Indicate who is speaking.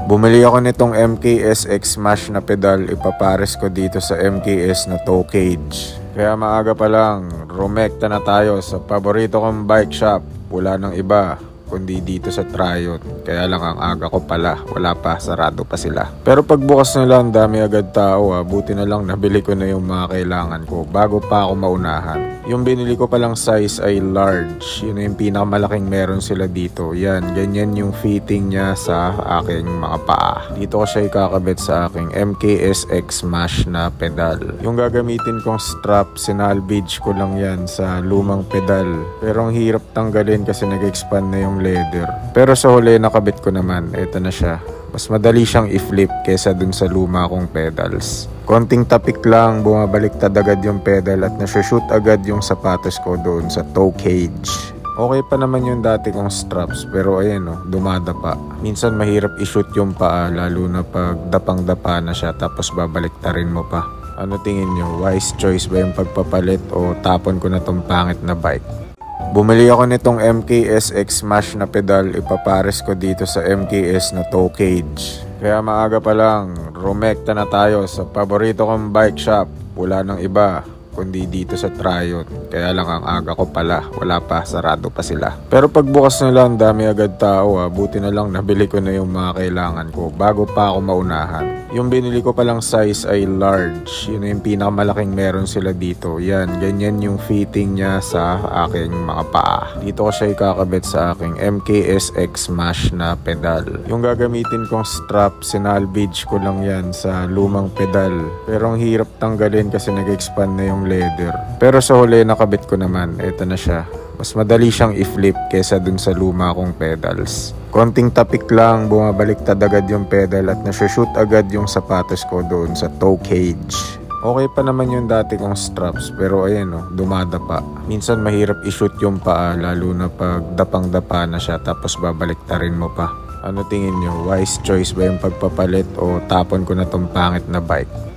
Speaker 1: Bumili ako nitong MKSX Smash na pedal, ipapares ko dito sa MKS na toe cage. Kaya maaga pa lang, rumekta na tayo sa paborito kong bike shop. Wala nang iba kundi dito sa Triot. Kaya lang ang aga ko pala, wala pa, sarado pa sila. Pero pagbukas nila ang dami agad tao buti na lang nabili ko na yung mga kailangan ko bago pa ako maunahan. Yung binili ko palang size ay large, yun na yung pinakamalaking meron sila dito. Yan, ganyan yung fitting niya sa aking mga paa. Dito ko siya ikakabit sa aking MKSX Smash na pedal. Yung gagamitin kong strap, sinalvage ko lang yan sa lumang pedal. Pero ang hirap tanggalin kasi nag-expand na yung leather. Pero sa huli nakabit ko naman, eto na siya. Mas madali siyang i-flip kesa dun sa luma kong pedals. Konting tapik lang, bumabaliktad agad yung pedal at nasushoot agad yung sapatos ko doon sa toe cage. Okay pa naman yung dati kong straps pero ayan dumadapa. Minsan mahirap i-shoot yung paa lalo na pag dapang-dapa na siya tapos babaliktarin mo pa. Ano tingin nyo? Wise choice ba yung pagpapalit o tapon ko na tong pangit na bike? Bumili ako nitong MKSX Smash na pedal, ipapares ko dito sa MKS na toe cage. Kaya maaga pa lang, rumekta na tayo sa paborito kong bike shop. Wala nang iba kundi dito sa Triot. Kaya lang ang aga ko pala, wala pa, sarado pa sila. Pero pagbukas nila ang dami agad tao buti na lang nabili ko na yung mga kailangan ko bago pa ako maunahan. Yung binili ko palang size ay large, yun na yung pinakamalaking meron sila dito. Yan, ganyan yung fitting niya sa aking mga paa. Dito ko siya ikakabit sa aking MKSX Smash na pedal. Yung gagamitin kong strap, sinalvage ko lang yan sa lumang pedal. Pero ang hirap tanggalin kasi nag-expand na yung leather. Pero sa huli nakabit ko naman, eto na siya. Mas madali siyang i-flip kesa dun sa luma kong pedals. Konting tapik lang, bumabaliktad agad yung pedal at nasushoot agad yung sapatos ko doon sa toe cage. Okay pa naman yung dati kong straps pero ayan dumadapa. Minsan mahirap i-shoot yung paa lalo na pag dapang-dapa na siya tapos babaliktarin mo pa. Ano tingin nyo? Wise choice ba yung pagpapalit o tapon ko na tong pangit na bike?